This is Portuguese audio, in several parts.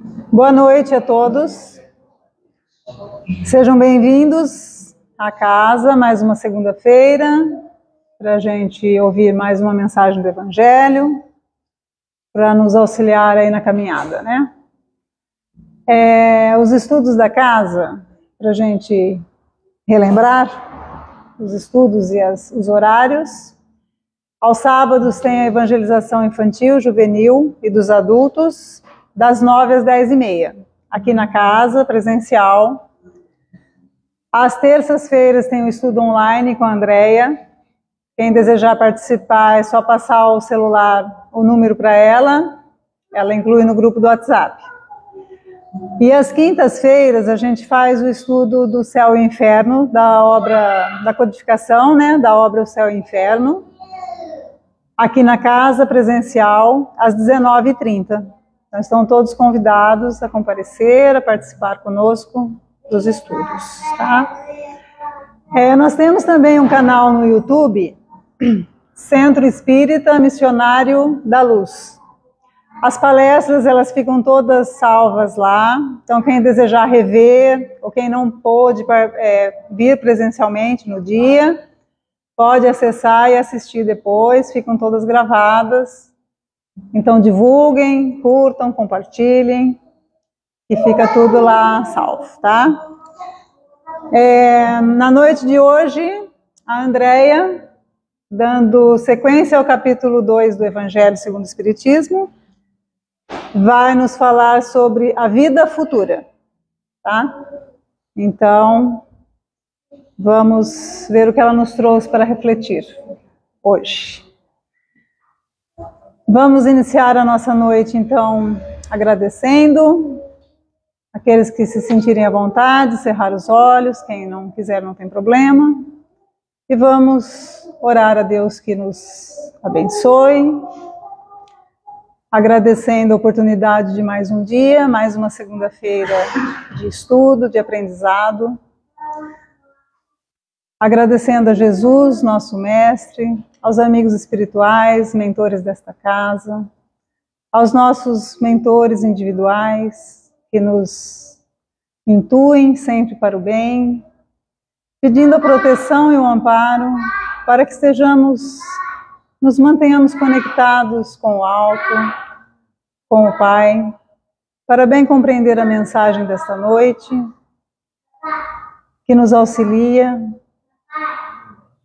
Boa noite a todos. Sejam bem-vindos à casa, mais uma segunda-feira, para a gente ouvir mais uma mensagem do Evangelho, para nos auxiliar aí na caminhada, né? Os estudos da casa, para a gente relembrar os estudos e os horários. Aos sábados tem a evangelização infantil, juvenil e dos adultos, das 9 às 10h30, aqui na casa, presencial. Às terças-feiras tem o estudo online com a Andrea. Quem desejar participar é só passar o celular, o número para ela inclui no grupo do WhatsApp. E às quintas-feiras a gente faz o estudo do Céu e Inferno, da obra, da codificação, né, da obra O Céu e Inferno, aqui na casa, presencial, às 19h30. Então, estão todos convidados a comparecer, a participar conosco dos estudos, tá? Nós temos também um canal no YouTube, Centro Espírita Missionário da Luz. As palestras, elas ficam todas salvas lá, então quem desejar rever, ou quem não pôde vir presencialmente no dia, pode acessar e assistir depois, ficam todas gravadas. Então divulguem, curtam, compartilhem, e fica tudo lá salvo, tá? Na noite de hoje, a Andrea, dando sequência ao capítulo 2 do Evangelho segundo o Espiritismo, vai nos falar sobre a vida futura, tá? Então, vamos ver o que ela nos trouxe para refletir hoje. Vamos iniciar a nossa noite, então, agradecendo aqueles que se sentirem à vontade, cerrar os olhos, quem não quiser não tem problema. E vamos orar a Deus que nos abençoe, agradecendo a oportunidade de mais um dia, mais uma segunda-feira de estudo, de aprendizado. Agradecendo a Jesus, nosso mestre, aos amigos espirituais, mentores desta casa, aos nossos mentores individuais, que nos intuem sempre para o bem, pedindo a proteção e o amparo para que nos mantenhamos conectados com o alto, com o Pai, para bem compreender a mensagem desta noite, que nos auxilia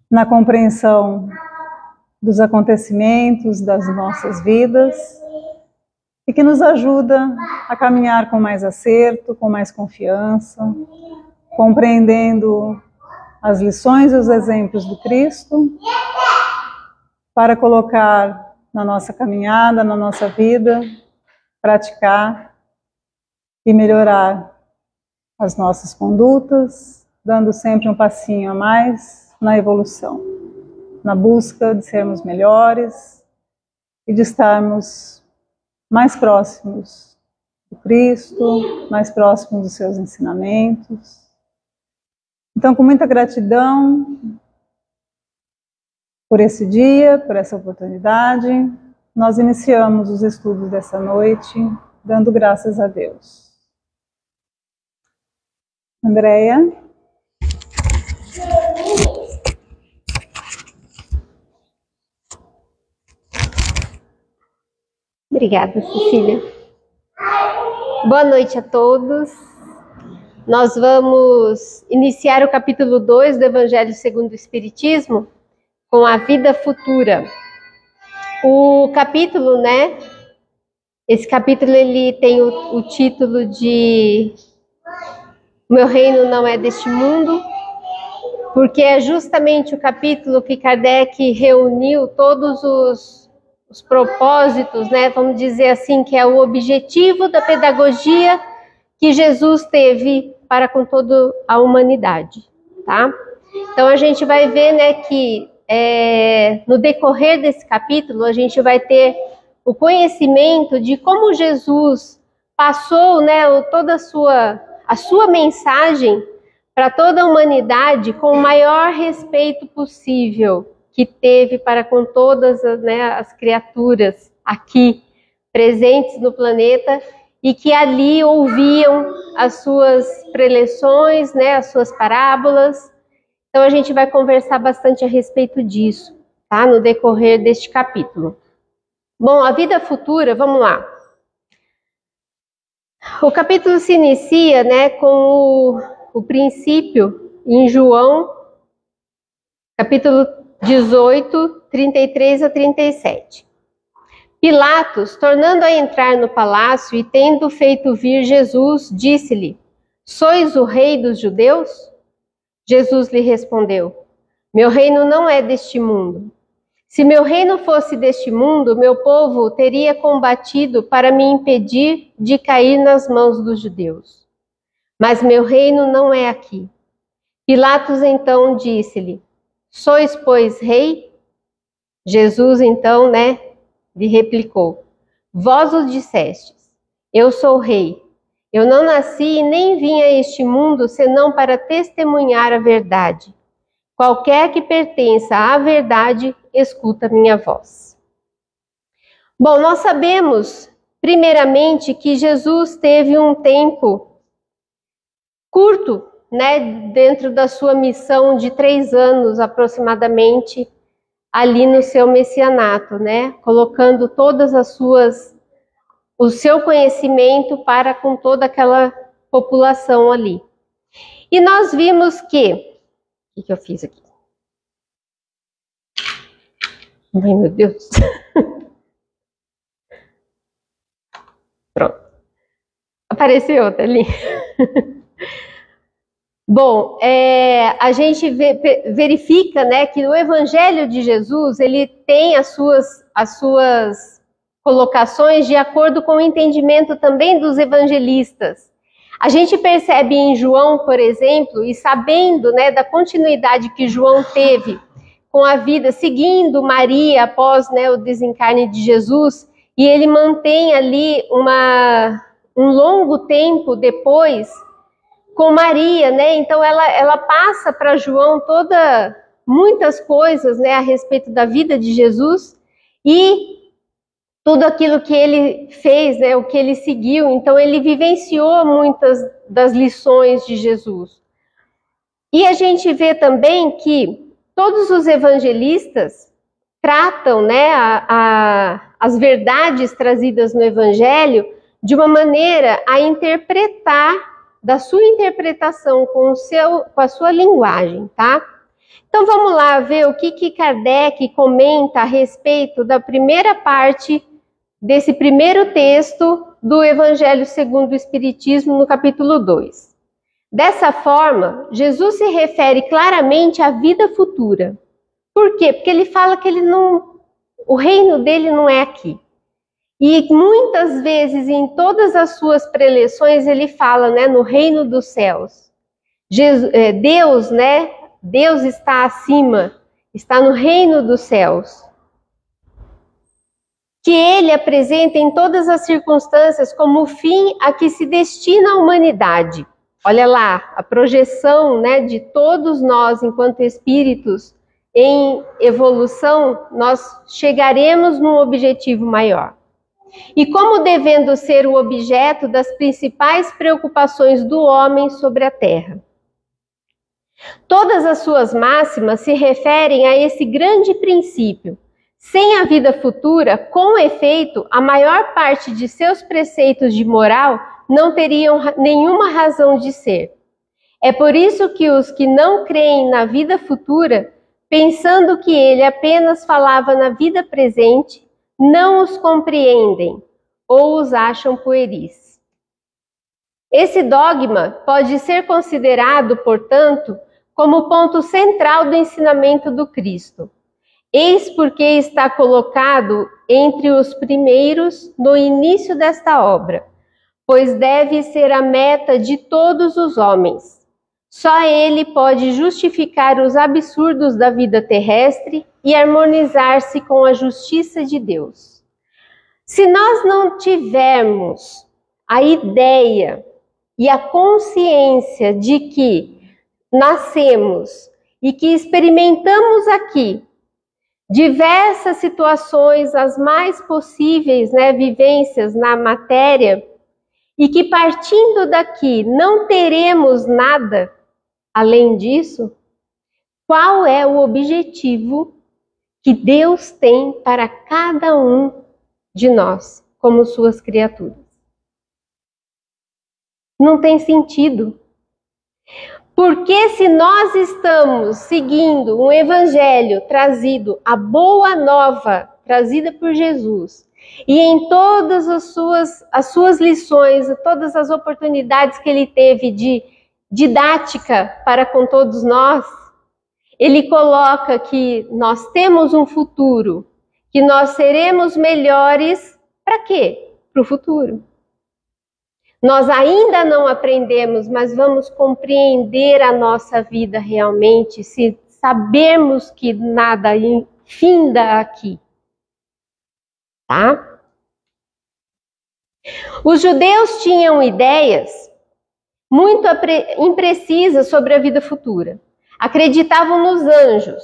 na compreensão dos acontecimentos das nossas vidas e que nos ajuda a caminhar com mais acerto, com mais confiança, compreendendo as lições e os exemplos do Cristo para colocar na nossa caminhada, na nossa vida, praticar e melhorar as nossas condutas, dando sempre um passinho a mais na evolução, na busca de sermos melhores e de estarmos mais próximos do Cristo, mais próximos dos seus ensinamentos. Então, com muita gratidão por esse dia, por essa oportunidade, nós iniciamos os estudos dessa noite, dando graças a Deus. Andrea? Obrigada, Cecília. Boa noite a todos. Nós vamos iniciar o capítulo 2 do Evangelho segundo o Espiritismo com a vida futura. O capítulo, né? Esse capítulo ele tem o título de O Meu Reino Não É Deste Mundo, porque é justamente o capítulo que Kardec reuniu todos os propósitos, né, vamos dizer assim, que é o objetivo da pedagogia que Jesus teve para com toda a humanidade, tá? Então a gente vai ver, né, que no decorrer desse capítulo a gente vai ter o conhecimento de como Jesus passou, né, toda a sua mensagem para toda a humanidade com o maior respeito possível que teve para com todas as criaturas aqui presentes no planeta e que ali ouviam as suas preleções, né, as suas parábolas. Então a gente vai conversar bastante a respeito disso, tá, no decorrer deste capítulo. Bom, a vida futura, vamos lá. O capítulo se inicia, né, com o princípio em João, capítulo 18, 33 a 37. Pilatos, tornando a entrar no palácio e tendo feito vir Jesus, disse-lhe: Sois o rei dos judeus? Jesus lhe respondeu: Meu reino não é deste mundo. Se meu reino fosse deste mundo, meu povo teria combatido para me impedir de cair nas mãos dos judeus. Mas meu reino não é aqui. Pilatos então disse-lhe: Sois, pois, rei? Jesus então, lhe replicou: Vós o dissestes, eu sou rei. Eu não nasci e nem vim a este mundo senão para testemunhar a verdade. Qualquer que pertença à verdade, escuta minha voz. Bom, nós sabemos, primeiramente, que Jesus teve um tempo curto, dentro da sua missão de 3 anos aproximadamente, ali no seu messianato, colocando todas o seu conhecimento para com toda aquela população ali. E nós vimos que... O que eu fiz aqui? Ai, meu Deus. Pronto. Apareceu outra ali. Bom, a gente verifica, que o Evangelho de Jesus, ele tem as suas colocações de acordo com o entendimento também dos evangelistas. A gente percebe em João, por exemplo, e sabendo, da continuidade que João teve com a vida, seguindo Maria após, o desencarne de Jesus, e ele mantém ali um longo tempo depois com Maria, então ela passa para João muitas coisas, a respeito da vida de Jesus e tudo aquilo que ele fez, o que ele seguiu. Então ele vivenciou muitas das lições de Jesus. E a gente vê também que todos os evangelistas tratam, as verdades trazidas no Evangelho de uma maneira a interpretar, da sua interpretação com a sua linguagem, tá? Então vamos lá ver o que Kardec comenta a respeito da primeira parte desse primeiro texto do Evangelho segundo o Espiritismo, no capítulo 2. Dessa forma, Jesus se refere claramente à vida futura. Por quê? Porque ele fala que o reino dele não é aqui. E muitas vezes, em todas as suas preleções, ele fala, no reino dos céus. Deus, Deus está acima, está no reino dos céus. Que ele apresenta em todas as circunstâncias como o fim a que se destina a humanidade. Olha lá, a projeção, de todos nós, enquanto espíritos em evolução, nós chegaremos num objetivo maior. E como devendo ser o objeto das principais preocupações do homem sobre a terra. Todas as suas máximas se referem a esse grande princípio. Sem a vida futura, com efeito, a maior parte de seus preceitos de moral não teriam nenhuma razão de ser. É por isso que os que não creem na vida futura, pensando que ele apenas falava na vida presente, não os compreendem ou os acham pueris. Esse dogma pode ser considerado, portanto, como ponto central do ensinamento do Cristo. Eis porque está colocado entre os primeiros no início desta obra, pois deve ser a meta de todos os homens. Só ele pode justificar os absurdos da vida terrestre e harmonizar-se com a justiça de Deus. Se nós não tivermos a ideia e a consciência de que nascemos e que experimentamos aqui diversas situações, as mais possíveis, vivências na matéria, e que partindo daqui não teremos nada além disso, qual é o objetivo que Deus tem para cada um de nós, como suas criaturas? Não tem sentido. Porque se nós estamos seguindo um evangelho trazido, a boa nova trazida por Jesus, e em todas as suas lições, todas as oportunidades que ele teve de didática para com todos nós, ele coloca que nós temos um futuro, que nós seremos melhores, para quê? Para o futuro. Nós ainda não aprendemos, mas vamos compreender a nossa vida realmente, se sabermos que nada finda aqui. Tá? Os judeus tinham ideias muito imprecisas sobre a vida futura. Acreditavam nos anjos,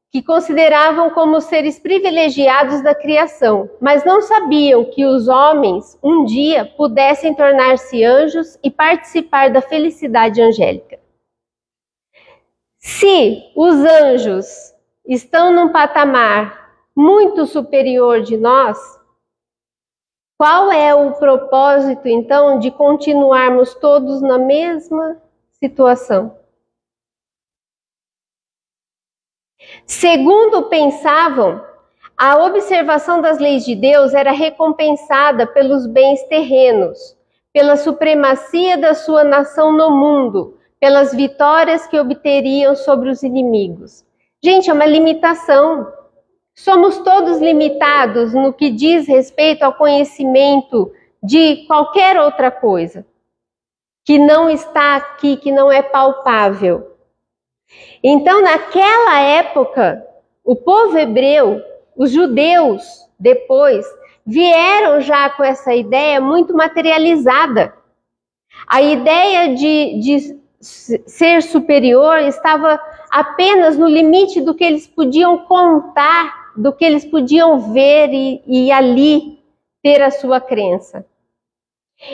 que consideravam como seres privilegiados da criação, mas não sabiam que os homens um dia pudessem tornar-se anjos e participar da felicidade angélica. Se os anjos estão num patamar muito superior de nós, qual é o propósito, então, de continuarmos todos na mesma situação? Segundo pensavam, a observação das leis de Deus era recompensada pelos bens terrenos, pela supremacia da sua nação no mundo, pelas vitórias que obteriam sobre os inimigos. Gente, é uma limitação. Somos todos limitados no que diz respeito ao conhecimento de qualquer outra coisa que não está aqui, que não é palpável. Então, naquela época, o povo hebreu, os judeus, depois, vieram já com essa ideia muito materializada. A ideia de ser superior estava apenas no limite do que eles podiam contar, do que eles podiam ver e ali ter a sua crença.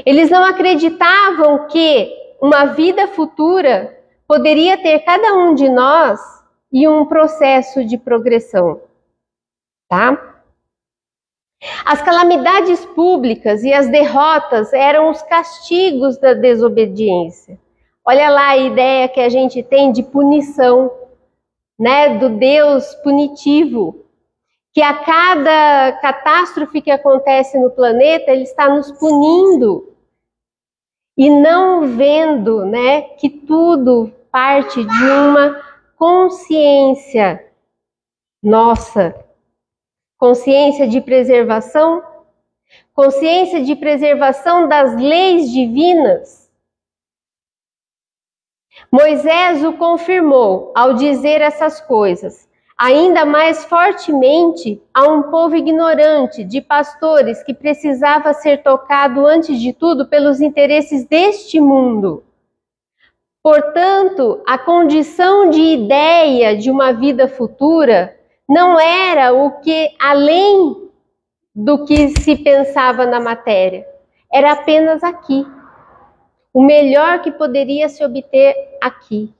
Eles não acreditavam que uma vida futura poderia ter cada um de nós e um processo de progressão, tá? As calamidades públicas e as derrotas eram os castigos da desobediência. Olha lá a ideia que a gente tem de punição, né, do Deus punitivo, que a cada catástrofe que acontece no planeta, ele está nos punindo e não vendo, né, que tudo parte de uma consciência nossa, consciência de preservação das leis divinas. Moisés o confirmou ao dizer essas coisas, ainda mais fortemente a um povo ignorante de pastores que precisava ser tocado antes de tudo pelos interesses deste mundo. Portanto, a condição de ideia de uma vida futura não era o que além do que se pensava na matéria, era apenas aqui. O melhor que poderia se obter aqui,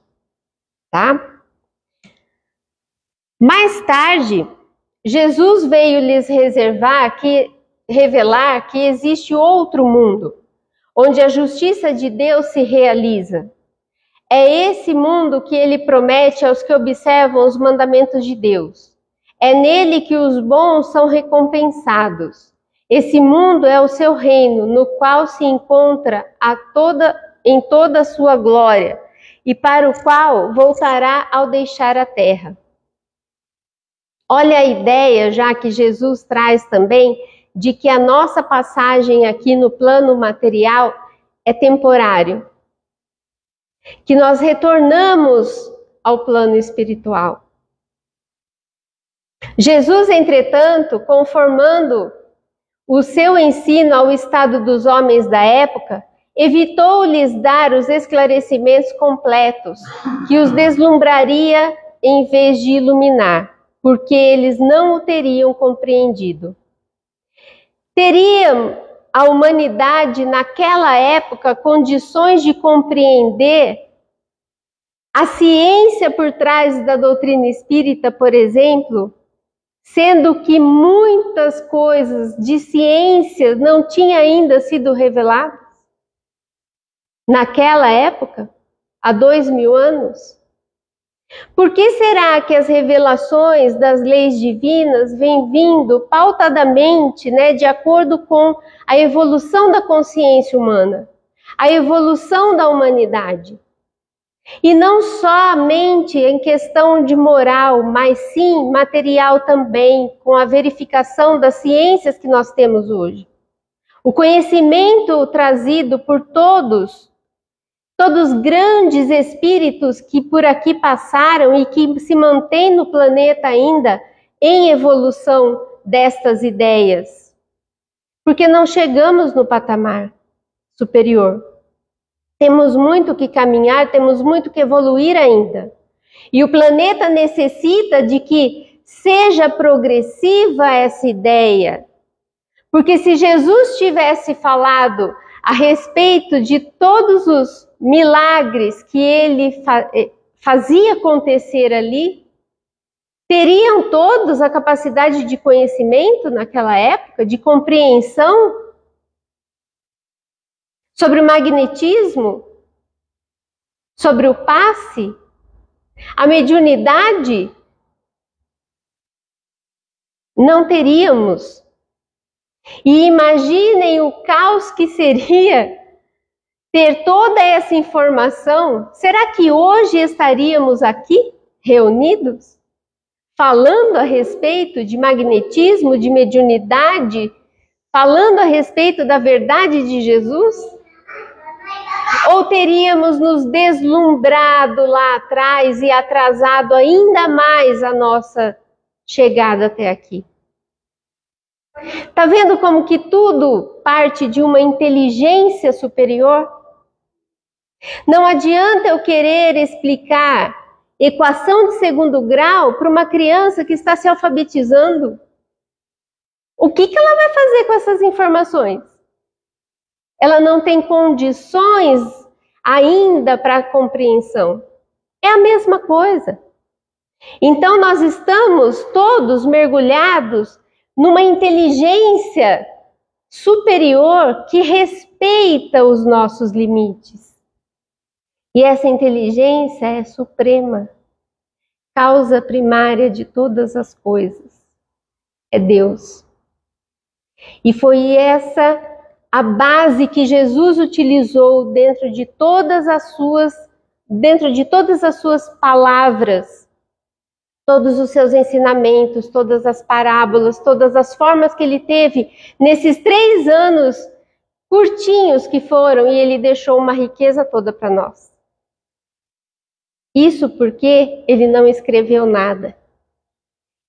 tá? Mais tarde, Jesus veio lhes revelar que existe outro mundo, onde a justiça de Deus se realiza. É esse mundo que ele promete aos que observam os mandamentos de Deus. É nele que os bons são recompensados. Esse mundo é o seu reino, no qual se encontra em toda a sua glória, e para o qual voltará ao deixar a terra. Olha a ideia, já que Jesus traz também, de que a nossa passagem aqui no plano material é temporário. Que nós retornamos ao plano espiritual. Jesus, entretanto, conformando o seu ensino ao estado dos homens da época, evitou-lhes dar os esclarecimentos completos que os deslumbraria em vez de iluminar, porque eles não o teriam compreendido. à humanidade naquela época condições de compreender a ciência por trás da doutrina espírita, por exemplo, sendo que muitas coisas de ciência não tinham ainda sido reveladas naquela época, há 2000 anos? Por que será que as revelações das leis divinas vêm vindo pautadamente, de acordo com a evolução da consciência humana, a evolução da humanidade? E não somente em questão de moral, mas sim material também, com a verificação das ciências que nós temos hoje. O conhecimento trazido por todos os grandes espíritos que por aqui passaram e que se mantêm no planeta ainda em evolução destas ideias. Porque não chegamos no patamar superior. Temos muito que caminhar, temos muito que evoluir ainda. E o planeta necessita de que seja progressiva essa ideia. Porque se Jesus tivesse falado a respeito de todos os milagres que ele fazia acontecer ali, teriam todos a capacidade de conhecimento naquela época, de compreensão sobre o magnetismo, sobre o passe, a mediunidade? Não teríamos. E imaginem o caos que seria ter toda essa informação. Será que hoje estaríamos aqui reunidos, falando a respeito de magnetismo, de mediunidade, falando a respeito da verdade de Jesus? Ou teríamos nos deslumbrado lá atrás e atrasado ainda mais a nossa chegada até aqui? Tá vendo como que tudo parte de uma inteligência superior? Não adianta eu querer explicar equação de segundo grau para uma criança que está se alfabetizando. O que ela vai fazer com essas informações? Ela não tem condições ainda para a compreensão. É a mesma coisa. Então nós estamos todos mergulhados numa inteligência superior que respeita os nossos limites. E essa inteligência é suprema, causa primária de todas as coisas. É Deus. E foi essa a base que Jesus utilizou dentro de todas as suas palavras, todos os seus ensinamentos, todas as parábolas, todas as formas que ele teve nesses 3 anos curtinhos que foram, e ele deixou uma riqueza toda para nós. Isso porque ele não escreveu nada.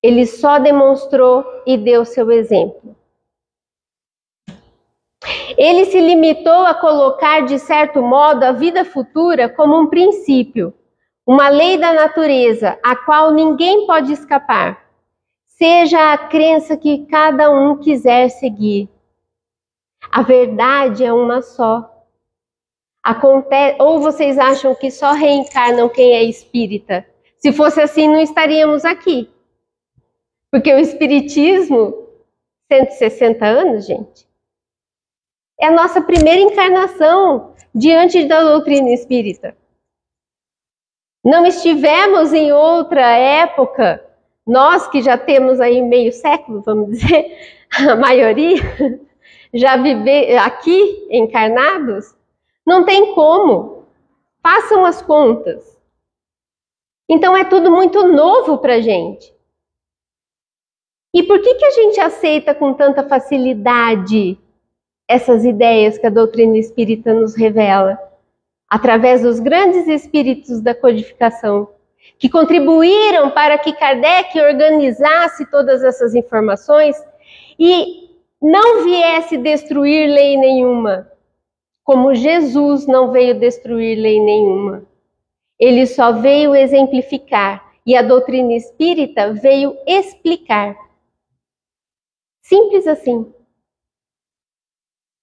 Ele só demonstrou e deu seu exemplo. Ele se limitou a colocar, de certo modo, a vida futura como um princípio, uma lei da natureza, a qual ninguém pode escapar, seja a crença que cada um quiser seguir. A verdade é uma só. Ou vocês acham que só reencarnam quem é espírita? Se fosse assim, não estaríamos aqui. Porque o espiritismo, 160 anos, gente, é a nossa primeira encarnação diante da doutrina espírita. Não estivemos em outra época, nós que já temos aí meio século, vamos dizer, a maioria, já viver aqui encarnados, não tem como. Façam as contas. Então é tudo muito novo para a gente. E por que a gente aceita com tanta facilidade essas ideias que a doutrina espírita nos revela? Através dos grandes espíritos da codificação, que contribuíram para que Kardec organizasse todas essas informações e não viesse destruir lei nenhuma, como Jesus não veio destruir lei nenhuma. Ele só veio exemplificar, e a doutrina espírita veio explicar. Simples assim.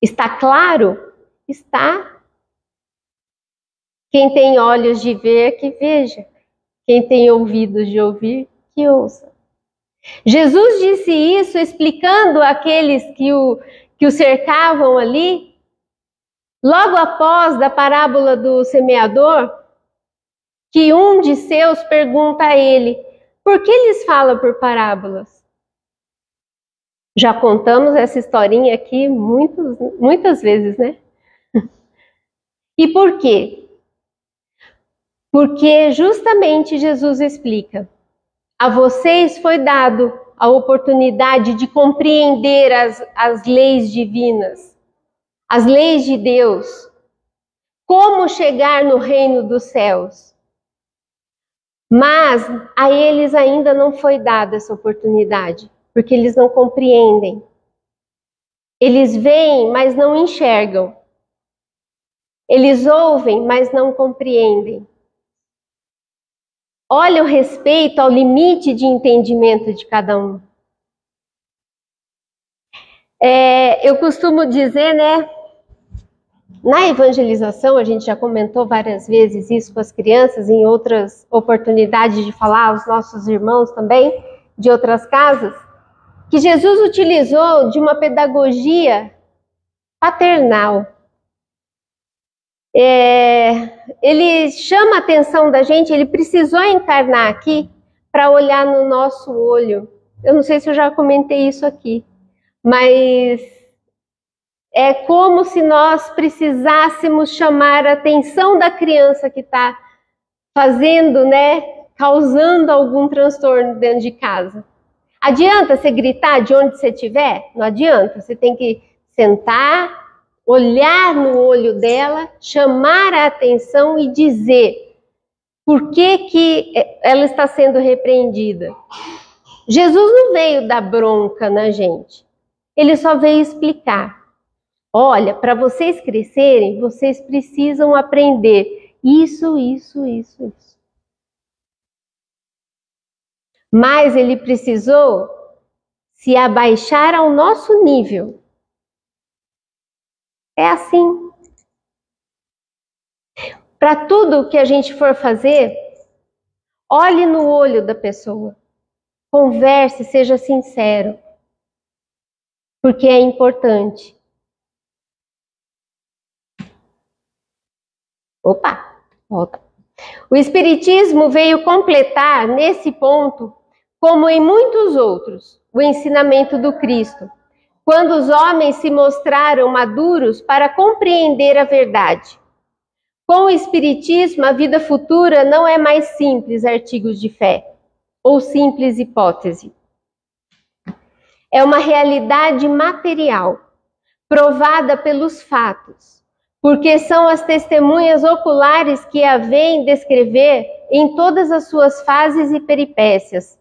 Está claro? Está. Quem tem olhos de ver, que veja. Quem tem ouvidos de ouvir, que ouça. Jesus disse isso explicando àqueles que o cercavam ali, logo após da parábola do semeador, que um de seus pergunta a ele, por que lhes fala por parábolas? Já contamos essa historinha aqui muitas vezes, né? E por quê? Porque justamente Jesus explica, a vocês foi dado a oportunidade de compreender as leis divinas, as leis de Deus, como chegar no reino dos céus. Mas a eles ainda não foi dada essa oportunidade, porque eles não compreendem. Eles veem, mas não enxergam. Eles ouvem, mas não compreendem. Olha o respeito ao limite de entendimento de cada um. Eu costumo dizer, né? Na evangelização, a gente já comentou várias vezes isso com as crianças, em outras oportunidades de falar aos nossos irmãos também, de outras casas, que Jesus utilizou de uma pedagogia paternal. Ele chama a atenção da gente, ele precisou encarnar aqui para olhar no nosso olho. Eu não sei se eu já comentei isso aqui, mas é como se nós precisássemos chamar a atenção da criança que está fazendo, né, causando algum transtorno dentro de casa. Adianta você gritar de onde você estiver? Não adianta, você tem que sentar, olhar no olho dela, chamar a atenção e dizer por que ela está sendo repreendida. Jesus não veio dar bronca na gente, ele só veio explicar. Olha, para vocês crescerem, vocês precisam aprender isso, isso, isso, isso. Mas ele precisou se abaixar ao nosso nível. É assim. Para tudo que a gente for fazer, olhe no olho da pessoa. Converse, seja sincero. Porque é importante. Opa, volta. O Espiritismo veio completar nesse ponto, como em muitos outros, o ensinamento do Cristo, quando os homens se mostraram maduros para compreender a verdade. Com o Espiritismo, a vida futura não é mais simples artigos de fé, ou simples hipótese. É uma realidade material, provada pelos fatos, porque são as testemunhas oculares que a veem descrever em todas as suas fases e peripécias,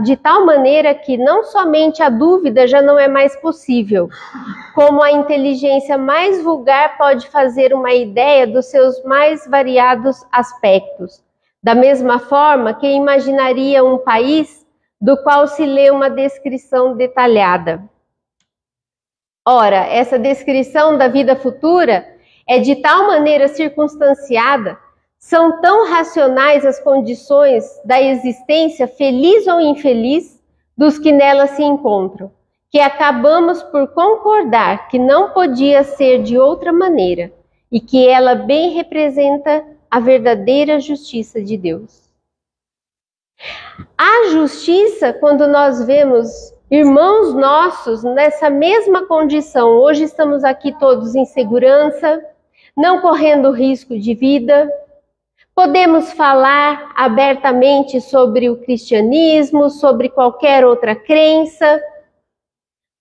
de tal maneira que não somente a dúvida já não é mais possível, como a inteligência mais vulgar pode fazer uma ideia dos seus mais variados aspectos. Da mesma forma que imaginaria um país do qual se lê uma descrição detalhada. Ora, essa descrição da vida futura é de tal maneira circunstanciada, são tão racionais as condições da existência, feliz ou infeliz, dos que nela se encontram, que acabamos por concordar que não podia ser de outra maneira e que ela bem representa a verdadeira justiça de Deus. A justiça, quando nós vemos irmãos nossos nessa mesma condição, hoje estamos aqui todos em segurança, não correndo risco de vida, podemos falar abertamente sobre o cristianismo, sobre qualquer outra crença,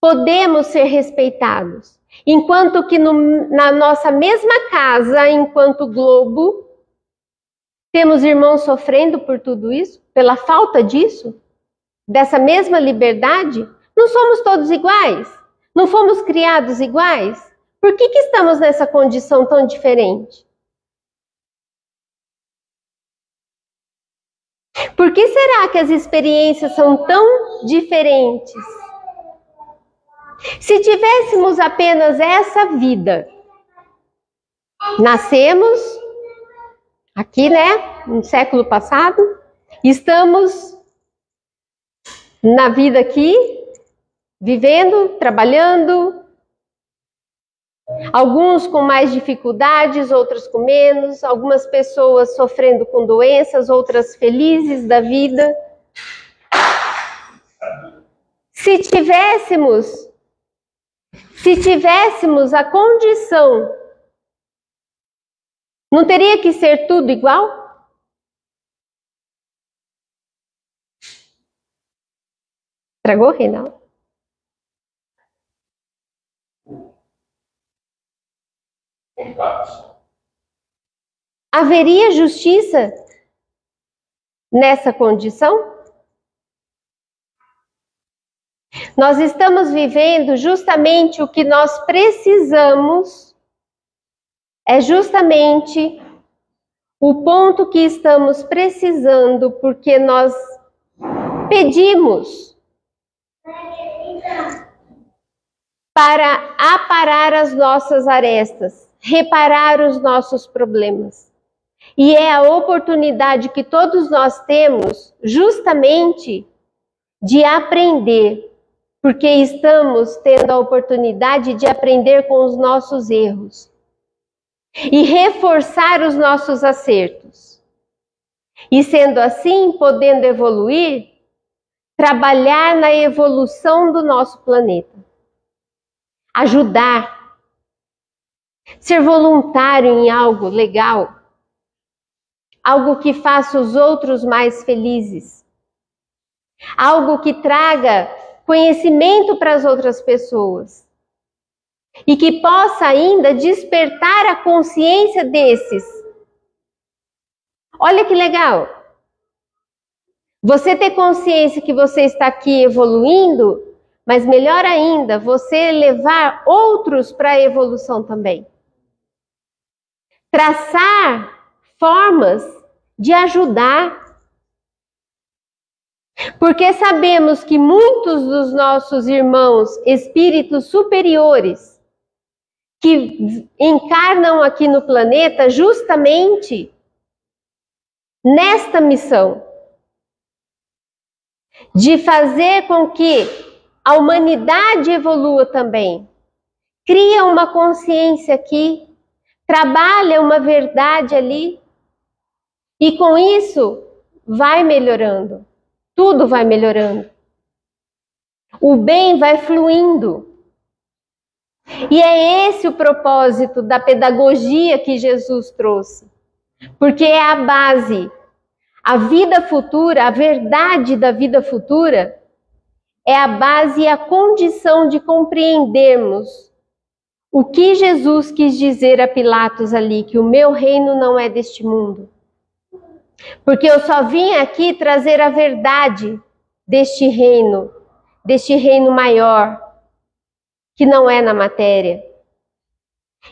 podemos ser respeitados, enquanto que na nossa mesma casa, enquanto globo, temos irmãos sofrendo por tudo isso, pela falta disso, dessa mesma liberdade. Não somos todos iguais, não fomos criados iguais. Por que estamos nessa condição tão diferente? Por que será que as experiências são tão diferentes? Se tivéssemos apenas essa vida, nascemos aqui, né, no século passado, estamos na vida aqui, vivendo, trabalhando, alguns com mais dificuldades, outros com menos, algumas pessoas sofrendo com doenças, outras felizes da vida. Se tivéssemos a condição, não teria que ser tudo igual? Tragou, Reinaldo? Haveria justiça nessa condição? Nós estamos vivendo justamente o que nós precisamos, é justamente o ponto que estamos precisando, porque nós pedimos para aparar as nossas arestas, reparar os nossos problemas. E é a oportunidade que todos nós temos justamente de aprender, porque estamos tendo a oportunidade de aprender com os nossos erros e reforçar os nossos acertos. E sendo assim, podendo evoluir, trabalhar na evolução do nosso planeta. Ajudar, ser voluntário em algo legal, algo que faça os outros mais felizes, algo que traga conhecimento para as outras pessoas e que possa ainda despertar a consciência desses. Olha que legal! Você ter consciência que você está aqui evoluindo, mas melhor ainda, você levar outros para a evolução também. Traçar formas de ajudar. Porque sabemos que muitos dos nossos irmãos espíritos superiores que encarnam aqui no planeta justamente nesta missão de fazer com que a humanidade evolua também. Cria uma consciência aqui, trabalha uma verdade ali e com isso vai melhorando. Tudo vai melhorando. O bem vai fluindo. E é esse o propósito da pedagogia que Jesus trouxe. Porque é a base. A vida futura, a verdade da vida futura, é a base e a condição de compreendermos o que Jesus quis dizer a Pilatos ali, que o meu reino não é deste mundo. Porque eu só vim aqui trazer a verdade deste reino maior, que não é na matéria,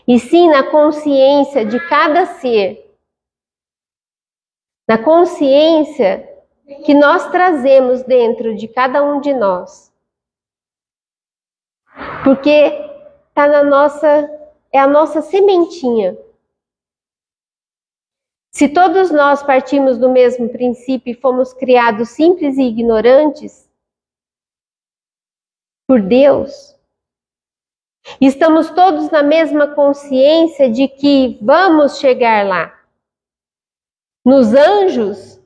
e sim na consciência de cada ser, na consciência que nós trazemos dentro de cada um de nós. Porque tá é a nossa sementinha. Se todos nós partimos do mesmo princípio e fomos criados simples e ignorantes por Deus, estamos todos na mesma consciência de que vamos chegar lá. Nos anjos,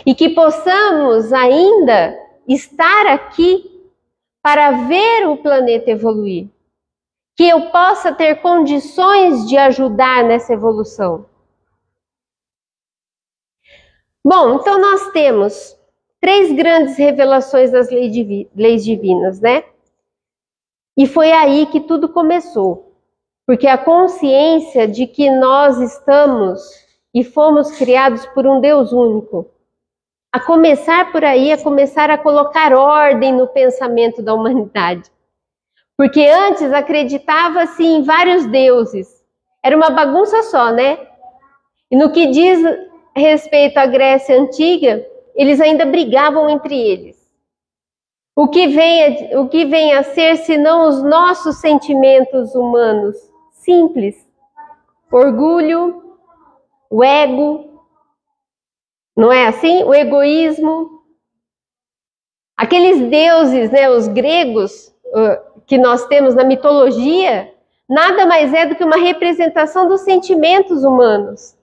e que possamos ainda estar aqui para ver o planeta evoluir. Que eu possa ter condições de ajudar nessa evolução. Bom, então nós temos 3 grandes revelações das leis divinas, né? E foi aí que tudo começou. Porque a consciência de que nós estamos e fomos criados por um Deus único. A começar por aí, a começar a colocar ordem no pensamento da humanidade. Porque antes acreditava-se em vários deuses. Era uma bagunça só, né? E no que diz respeito à Grécia Antiga, eles ainda brigavam entre eles. O que vem a ser senão os nossos sentimentos humanos simples? Orgulho, o ego, não é assim? O egoísmo. Aqueles deuses, né, os gregos que nós temos na mitologia, nada mais é do que uma representação dos sentimentos humanos.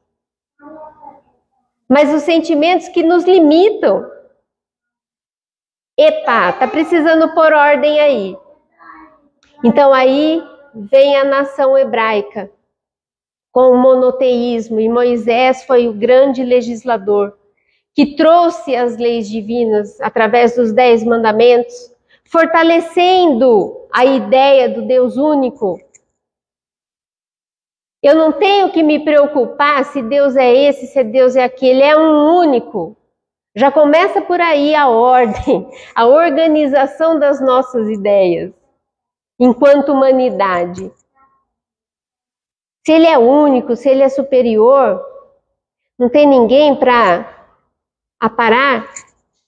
Mas os sentimentos que nos limitam. Epa, tá precisando pôr ordem aí. Então aí vem a nação hebraica com o monoteísmo, e Moisés foi o grande legislador que trouxe as leis divinas através dos 10 mandamentos, fortalecendo a ideia do Deus único. Eu não tenho que me preocupar se Deus é esse, se Deus é aquele, é um único. Já começa por aí a ordem, a organização das nossas ideias, enquanto humanidade. Se ele é único, se ele é superior, não tem ninguém para aparar,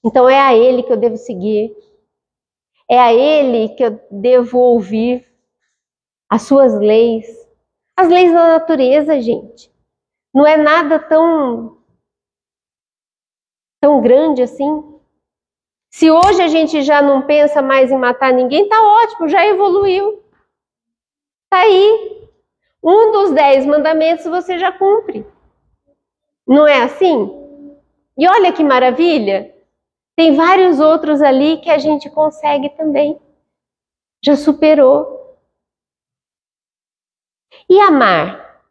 então é a ele que eu devo seguir. É a ele que eu devo ouvir as suas leis. As leis da natureza, gente. Não é nada tão grande assim. Se hoje a gente já não pensa mais em matar ninguém, tá ótimo, já evoluiu. Tá aí. Um dos 10 mandamentos você já cumpre. Não é assim? E olha que maravilha. Tem vários outros ali que a gente consegue também. Já superou. E amar?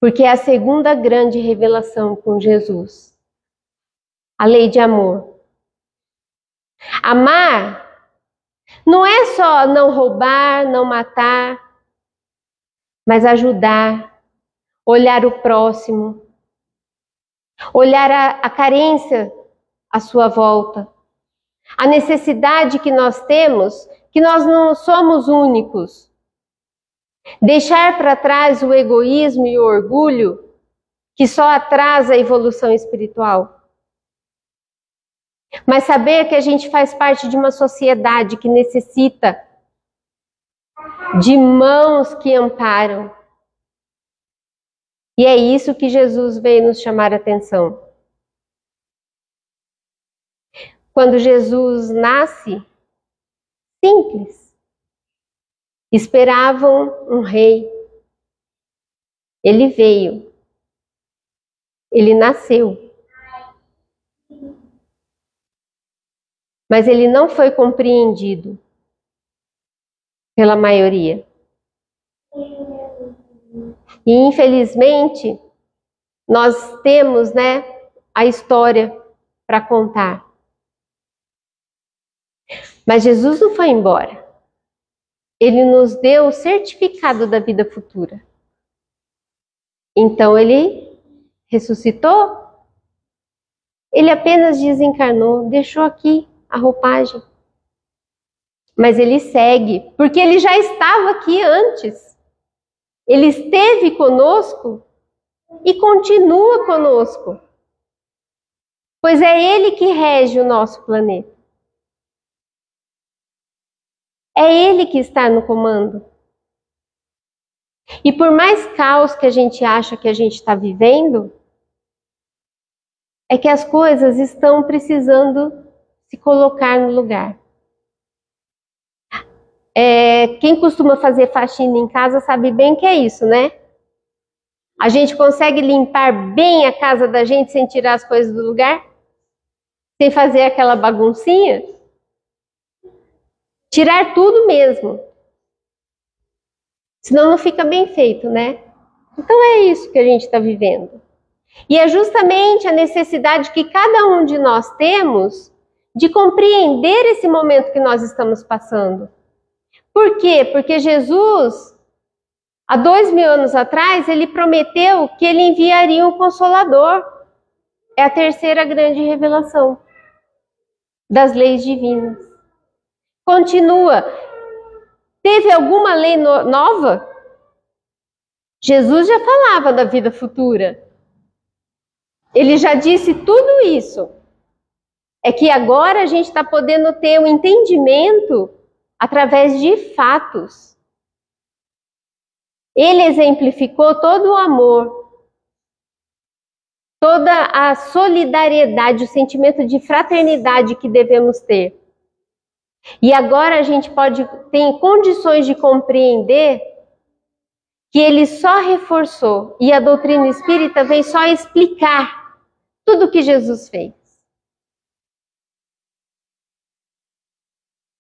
Porque é a segunda grande revelação com Jesus. A lei de amor. Amar não é só não roubar, não matar, mas ajudar, olhar o próximo, olhar a carência à sua volta, a necessidade que nós temos, que nós não somos únicos. Deixar para trás o egoísmo e o orgulho, que só atrasa a evolução espiritual. Mas saber que a gente faz parte de uma sociedade que necessita de mãos que amparam. E é isso que Jesus veio nos chamar a atenção. Quando Jesus nasce, simples. Esperavam um rei. Ele veio. Ele nasceu. Mas ele não foi compreendido pela maioria. E infelizmente, nós temos, né, a história para contar. Mas Jesus não foi embora. Ele nos deu o certificado da vida futura. Então ele ressuscitou. Ele apenas desencarnou, deixou aqui a roupagem. Mas ele segue, porque ele já estava aqui antes. Ele esteve conosco e continua conosco. Pois é ele que rege o nosso planeta. É ele que está no comando. E por mais caos que a gente acha que a gente está vivendo, é que as coisas estão precisando se colocar no lugar. Quem costuma fazer faxina em casa sabe bem que é isso, né? A gente consegue limpar bem a casa da gente sem tirar as coisas do lugar? Sem fazer aquela baguncinha? Tirar tudo mesmo. Senão não fica bem feito, né? Então é isso que a gente está vivendo. E é justamente a necessidade que cada um de nós temos de compreender esse momento que nós estamos passando. Por quê? Porque Jesus, há 2000 anos atrás, ele prometeu que ele enviaria um Consolador. É a terceira grande revelação das leis divinas. Continua. Teve alguma lei nova? Jesus já falava da vida futura. Ele já disse tudo isso. é que agora a gente está podendo ter um entendimento através de fatos. Ele exemplificou todo o amor, toda a solidariedade, o sentimento de fraternidade que devemos ter. E agora a gente tem condições de compreender que ele só reforçou, e a doutrina espírita vem só explicar tudo o que Jesus fez.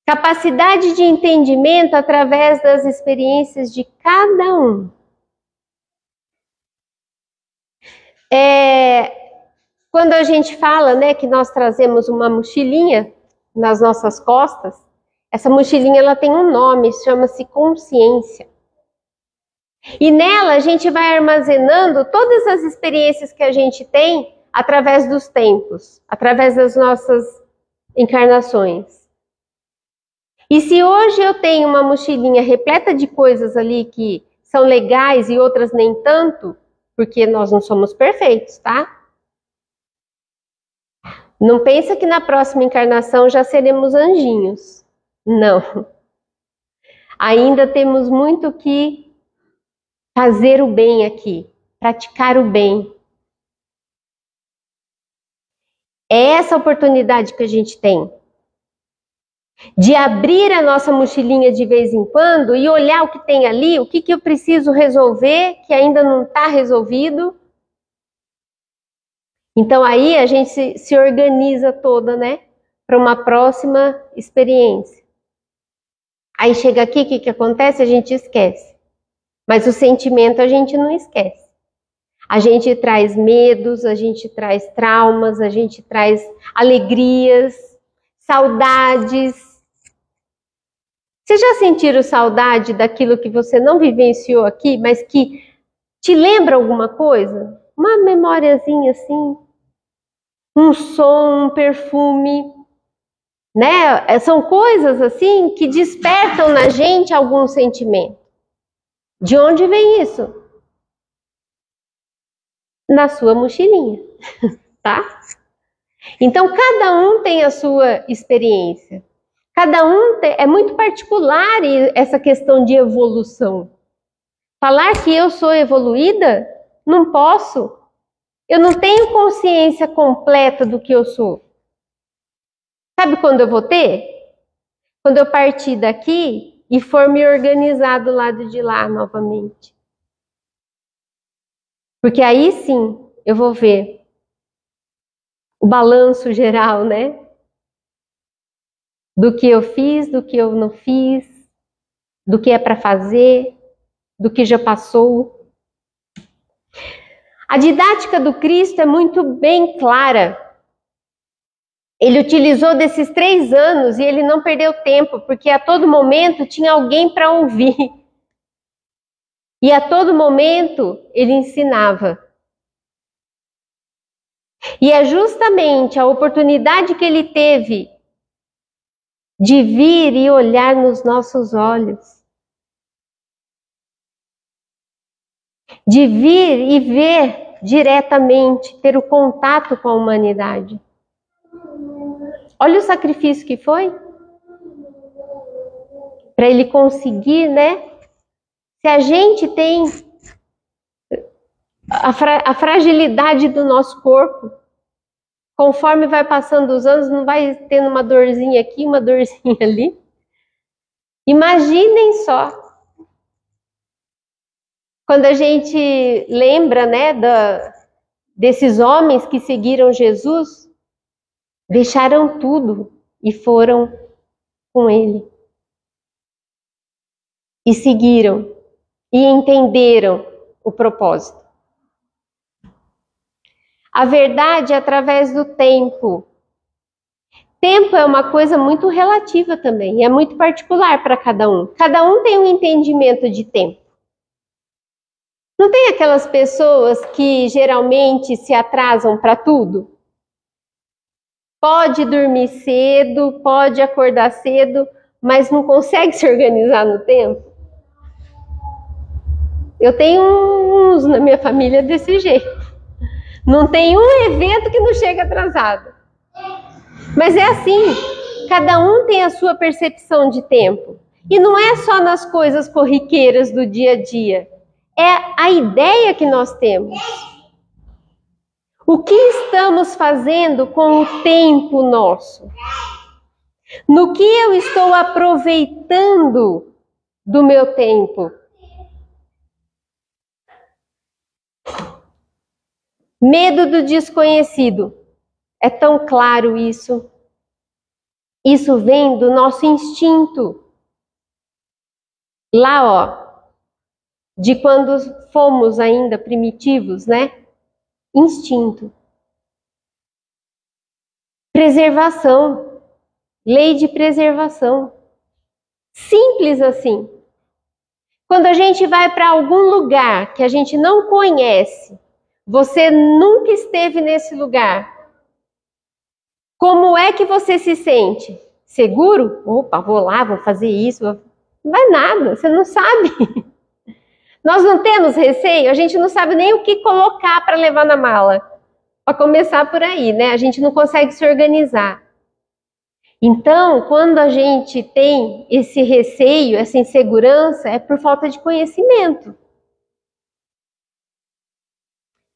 Capacidade de entendimento através das experiências de cada um. Quando a gente fala, né, que nós trazemos uma mochilinha nas nossas costas, essa mochilinha ela tem um nome, chama-se consciência. E nela a gente vai armazenando todas as experiências que a gente tem através dos tempos, através das nossas encarnações. E se hoje eu tenho uma mochilinha repleta de coisas ali que são legais e outras nem tanto, porque nós não somos perfeitos, tá? Não pensa que na próxima encarnação já seremos anjinhos. Não. Ainda temos muito que fazer o bem aqui, praticar o bem. É essa oportunidade que a gente tem. De abrir a nossa mochilinha de vez em quando e olhar o que tem ali, o que eu preciso resolver, que ainda não está resolvido. Então aí a gente se organiza toda, né, para uma próxima experiência. Aí chega aqui, o que acontece? A gente esquece. Mas o sentimento a gente não esquece. A gente traz medos, a gente traz traumas, a gente traz alegrias, saudades. Vocês já sentiram saudade daquilo que você não vivenciou aqui, mas que te lembra alguma coisa? Uma memóriazinha assim, um som, um perfume, né? São coisas assim que despertam na gente algum sentimento. De onde vem isso? Na sua mochilinha, tá? Então, cada um tem a sua experiência. Cada um é muito particular essa questão de evolução. Falar que eu sou evoluída, não posso. Eu não tenho consciência completa do que eu sou. Sabe quando eu vou ter? Quando eu partir daqui e for me organizar do lado de lá novamente. Porque aí sim eu vou ver o balanço geral, né? Do que eu fiz, do que eu não fiz, do que é para fazer, do que já passou. A didática do Cristo é muito bem clara. Ele utilizou desses 3 anos e ele não perdeu tempo, porque a todo momento tinha alguém para ouvir. E a todo momento ele ensinava. E é justamente a oportunidade que ele teve de vir e olhar nos nossos olhos. De vir e ver diretamente, ter o contato com a humanidade. Olha o sacrifício que foi. Para ele conseguir, né? Se a gente tem a fragilidade do nosso corpo, conforme vai passando os anos, não vai tendo uma dorzinha aqui, uma dorzinha ali. Imaginem só. Quando a gente lembra, né, desses homens que seguiram Jesus, deixaram tudo e foram com ele. E seguiram. E entenderam o propósito. A verdade é através do tempo. Tempo é uma coisa muito relativa também, é muito particular para cada um. Cada um tem um entendimento de tempo. Não tem aquelas pessoas que geralmente se atrasam para tudo? Pode dormir cedo, pode acordar cedo, mas não consegue se organizar no tempo? Eu tenho uns na minha família desse jeito. Não tem um evento que não chega atrasado. Mas é assim, cada um tem a sua percepção de tempo. E não é só nas coisas corriqueiras do dia a dia. É a ideia que nós temos. O que estamos fazendo com o tempo nosso? No que eu estou aproveitando do meu tempo? Medo do desconhecido. É tão claro isso. Isso vem do nosso instinto. Lá, ó, de quando fomos ainda primitivos, né? Instinto. Preservação. Lei de preservação. Simples assim. Quando a gente vai para algum lugar que a gente não conhece, você nunca esteve nesse lugar, como é que você se sente? Seguro? Opa, vou lá, vou fazer isso. Não vai nada, você não sabe. Nós não temos receio, a gente não sabe nem o que colocar para levar na mala. Para começar por aí, né? A gente não consegue se organizar. Então, quando a gente tem esse receio, essa insegurança, é por falta de conhecimento.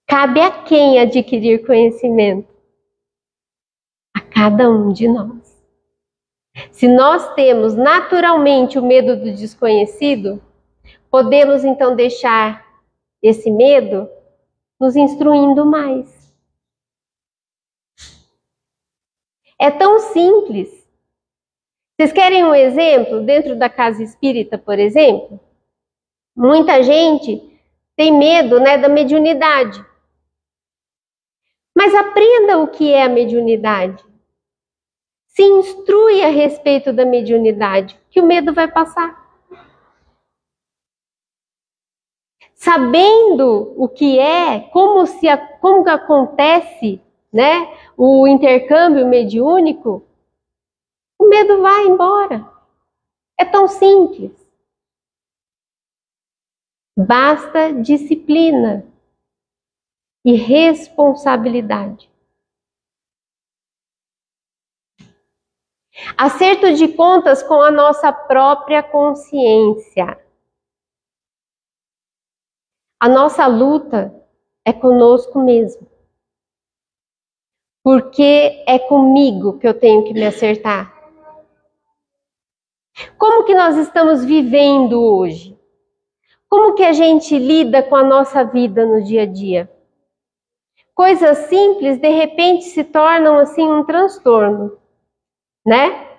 Cabe a quem adquirir conhecimento? A cada um de nós. Se nós temos naturalmente o medo do desconhecido, podemos então deixar esse medo nos instruindo mais. É tão simples. Vocês querem um exemplo? Dentro da casa espírita, por exemplo, muita gente tem medo, né, da mediunidade. Mas aprenda o que é a mediunidade. Se instrui a respeito da mediunidade, que o medo vai passar. Sabendo o que é, como acontece, né, o intercâmbio mediúnico, o medo vai embora. É tão simples. Basta disciplina e responsabilidade. Acerto de contas com a nossa própria consciência. A nossa luta é conosco mesmo. Porque é comigo que eu tenho que me acertar. Como que nós estamos vivendo hoje? Como que a gente lida com a nossa vida no dia a dia? Coisas simples, de repente, se tornam assim um transtorno, né?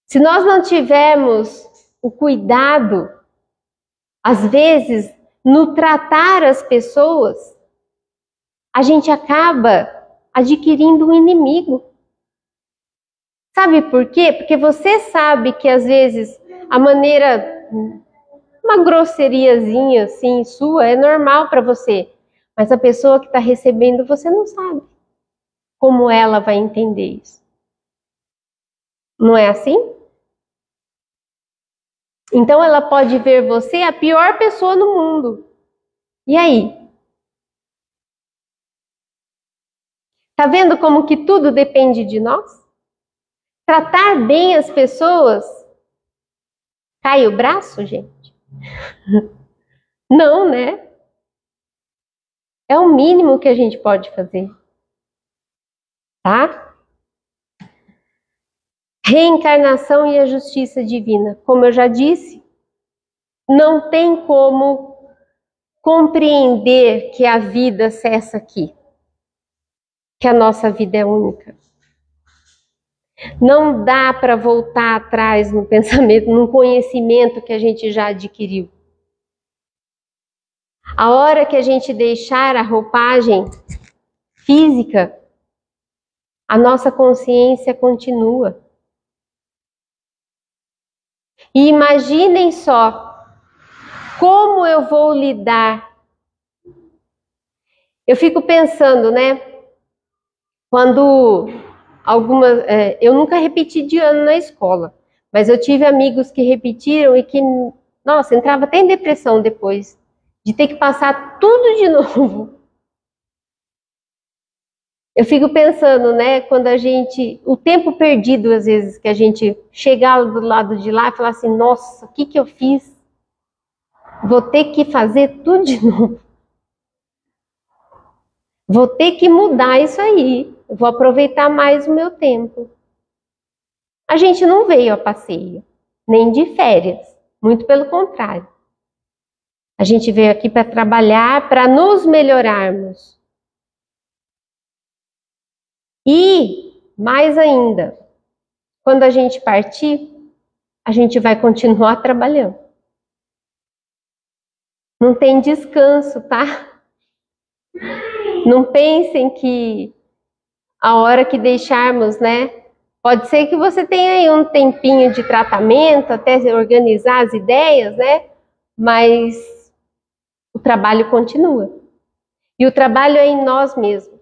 Se nós não tivermos o cuidado, às vezes, no tratar as pessoas, a gente acaba adquirindo um inimigo. Sabe por quê? Porque você sabe que às vezes a maneira, uma grosseriazinha assim sua é normal para você, mas a pessoa que está recebendo você não sabe como ela vai entender isso. Não é assim? Então ela pode ver você a pior pessoa no mundo. E aí? Tá vendo como que tudo depende de nós? Tratar bem as pessoas, cai o braço, gente? Não, né? É o mínimo que a gente pode fazer. Tá? Reencarnação e a justiça divina. Como eu já disse, não tem como compreender que a vida cessa aqui. Que a nossa vida é única. Não dá para voltar atrás no pensamento, no conhecimento que a gente já adquiriu. A hora que a gente deixar a roupagem física, a nossa consciência continua. E imaginem só, como eu vou lidar? Eu fico pensando, né? Quando eu nunca repeti de ano na escola, mas eu tive amigos que repetiram e que, nossa, entrava até em depressão depois de ter que passar tudo de novo. Eu fico pensando, né, quando o tempo perdido às vezes, que a gente chegar do lado de lá e falar assim, nossa, o que eu fiz? Vou ter que fazer tudo de novo. Vou ter que mudar isso aí. Eu vou aproveitar mais o meu tempo. A gente não veio a passeio, nem de férias. Muito pelo contrário. A gente veio aqui para trabalhar, para nos melhorarmos. E, mais ainda, quando a gente partir, a gente vai continuar trabalhando. Não tem descanso, tá? Não pensem que a hora que deixarmos, né? Pode ser que você tenha aí um tempinho de tratamento, até organizar as ideias, né? Mas o trabalho continua. E o trabalho é em nós mesmos.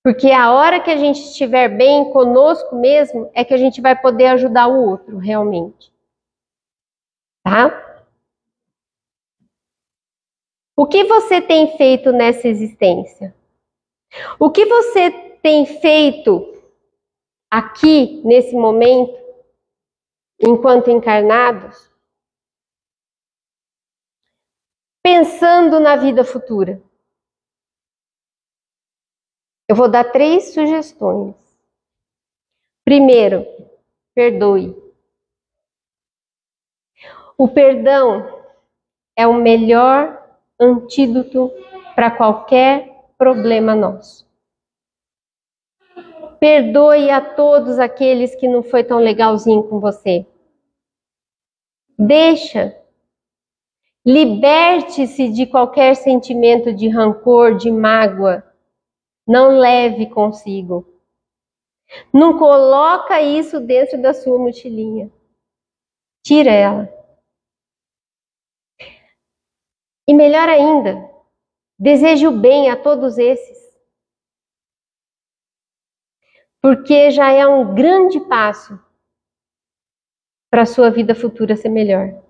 Porque a hora que a gente estiver bem conosco mesmo, é que a gente vai poder ajudar o outro, realmente. Tá? O que você tem feito nessa existência? O que você tem feito aqui, nesse momento, enquanto encarnados, pensando na vida futura? Eu vou dar 3 sugestões. Primeiro, perdoe. O perdão é o melhor antídoto para qualquer problema nosso. Perdoe a todos aqueles que não foi tão legalzinho com você. Deixa. Liberte-se de qualquer sentimento de rancor, de mágoa. Não leve consigo. Não coloca isso dentro da sua mochilinha. Tira ela. E melhor ainda, deseje o bem a todos esses. Porque já é um grande passo para a sua vida futura ser melhor.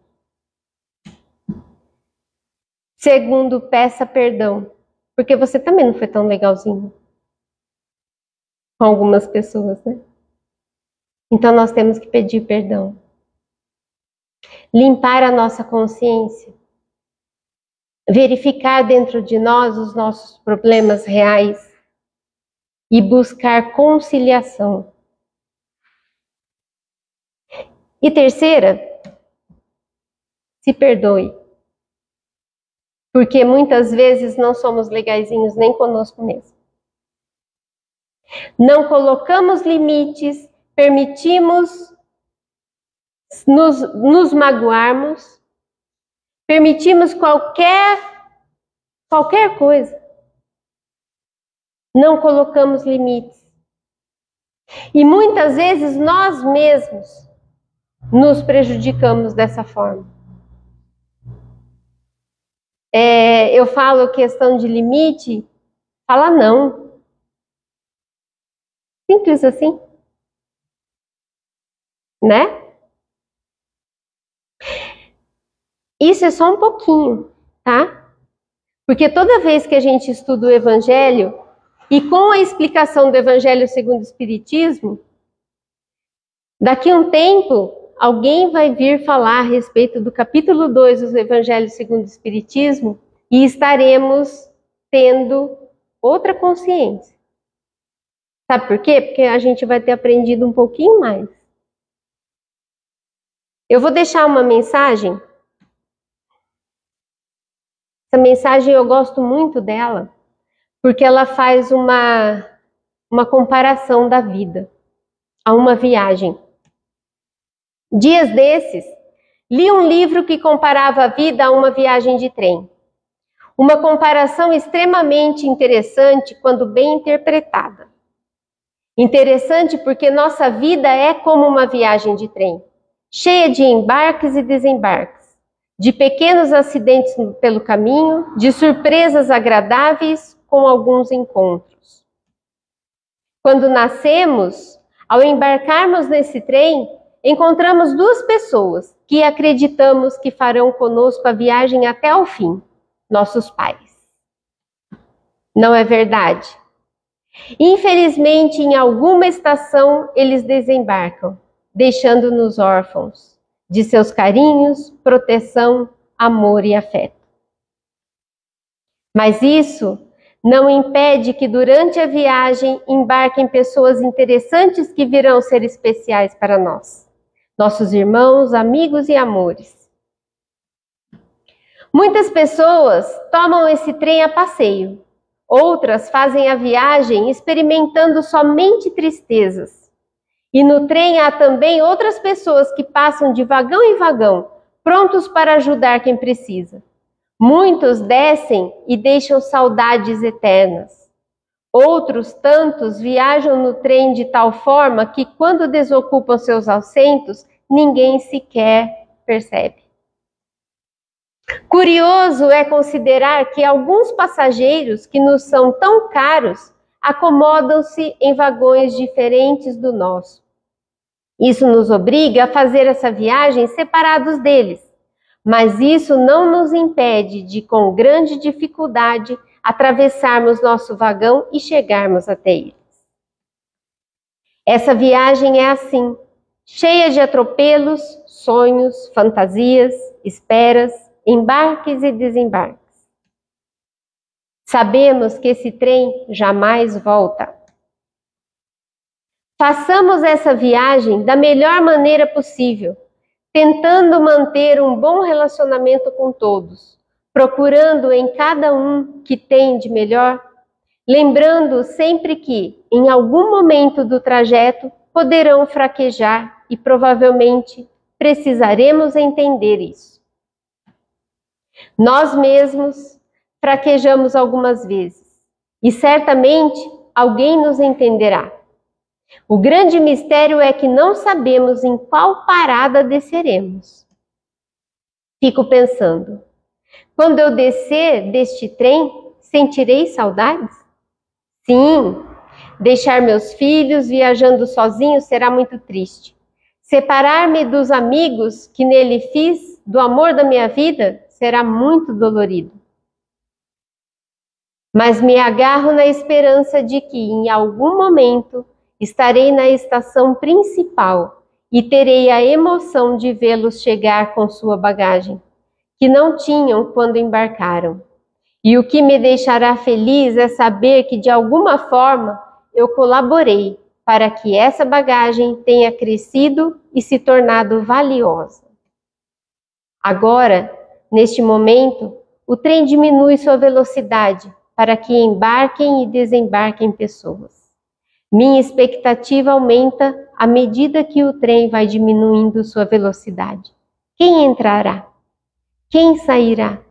Segundo, peça perdão. Porque você também não foi tão legalzinho com algumas pessoas, né? Então nós temos que pedir perdão. Limpar a nossa consciência. Verificar dentro de nós os nossos problemas reais e buscar conciliação. E terceira, se perdoe. Porque muitas vezes não somos legaizinhos nem conosco mesmo. Não colocamos limites, permitimos nos magoarmos, permitimos qualquer coisa. Não colocamos limites. E muitas vezes nós mesmos nos prejudicamos dessa forma. Eu falo questão de limite, fala não. Simples assim. Né? Isso é só um pouquinho, tá? Porque toda vez que a gente estuda o Evangelho, e com a explicação do Evangelho segundo o Espiritismo, daqui a um tempo, alguém vai vir falar a respeito do capítulo 2 do Evangelho segundo o Espiritismo e estaremos tendo outra consciência. Sabe por quê? Porque a gente vai ter aprendido um pouquinho mais. Eu vou deixar uma mensagem. Essa mensagem eu gosto muito dela, porque ela faz uma comparação da vida a uma viagem. Dias desses, li um livro que comparava a vida a uma viagem de trem. Uma comparação extremamente interessante quando bem interpretada. Interessante porque nossa vida é como uma viagem de trem, cheia de embarques e desembarques, de pequenos acidentes pelo caminho, de surpresas agradáveis com alguns encontros. Quando nascemos, ao embarcarmos nesse trem, encontramos 2 pessoas que acreditamos que farão conosco a viagem até o fim, nossos pais. Não é verdade? Infelizmente, em alguma estação, eles desembarcam, deixando-nos órfãos de seus carinhos, proteção, amor e afeto. Mas isso não impede que durante a viagem embarquem pessoas interessantes que virão ser especiais para nós, nossos irmãos, amigos e amores. Muitas pessoas tomam esse trem a passeio, outras fazem a viagem experimentando somente tristezas. E no trem há também outras pessoas que passam de vagão em vagão, prontos para ajudar quem precisa. Muitos descem e deixam saudades eternas. Outros tantos viajam no trem de tal forma que, quando desocupam seus assentos, ninguém sequer percebe. Curioso é considerar que alguns passageiros que nos são tão caros acomodam-se em vagões diferentes do nosso. Isso nos obriga a fazer essa viagem separados deles, mas isso não nos impede de, com grande dificuldade, atravessarmos nosso vagão e chegarmos até eles. Essa viagem é assim, cheia de atropelos, sonhos, fantasias, esperas, embarques e desembarques. Sabemos que esse trem jamais volta. Façamos essa viagem da melhor maneira possível, tentando manter um bom relacionamento com todos, procurando em cada um que tem de melhor, lembrando sempre que, em algum momento do trajeto, poderão fraquejar e provavelmente precisaremos entender isso. Nós mesmos fraquejamos algumas vezes e certamente alguém nos entenderá. O grande mistério é que não sabemos em qual parada desceremos. Fico pensando, quando eu descer deste trem, sentirei saudades? Sim, deixar meus filhos viajando sozinhos será muito triste. Separar-me dos amigos que nele fiz, do amor da minha vida, será muito dolorido. Mas me agarro na esperança de que, em algum momento, estarei na estação principal e terei a emoção de vê-los chegar com sua bagagem, que não tinham quando embarcaram. E o que me deixará feliz é saber que, de alguma forma, eu colaborei para que essa bagagem tenha crescido e se tornado valiosa. Agora, neste momento, o trem diminui sua velocidade para que embarquem e desembarquem pessoas. Minha expectativa aumenta à medida que o trem vai diminuindo sua velocidade. Quem entrará? Quem sairá?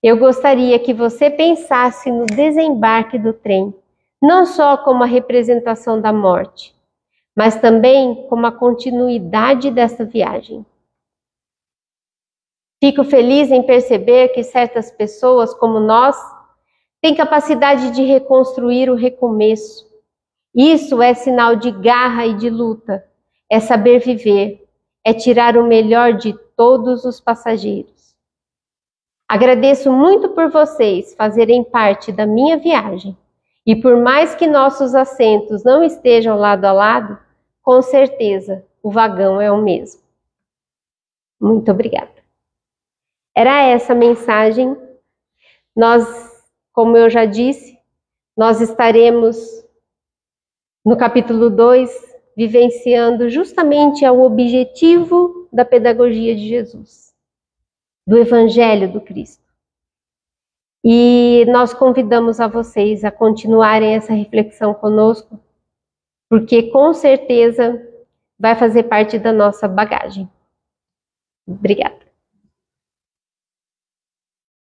Eu gostaria que você pensasse no desembarque do trem, não só como a representação da morte, mas também como a continuidade dessa viagem. Fico feliz em perceber que certas pessoas, como nós, têm capacidade de reconstruir o recomeço. Isso é sinal de garra e de luta, é saber viver, é tirar o melhor de todos os passageiros. Agradeço muito por vocês fazerem parte da minha viagem, e por mais que nossos assentos não estejam lado a lado, com certeza o vagão é o mesmo. Muito obrigada. Era essa a mensagem. Nós, como eu já disse, nós estaremos no capítulo 2, vivenciando justamente o objetivo da pedagogia de Jesus, do Evangelho do Cristo. E nós convidamos a vocês a continuarem essa reflexão conosco, porque com certeza vai fazer parte da nossa bagagem. Obrigada.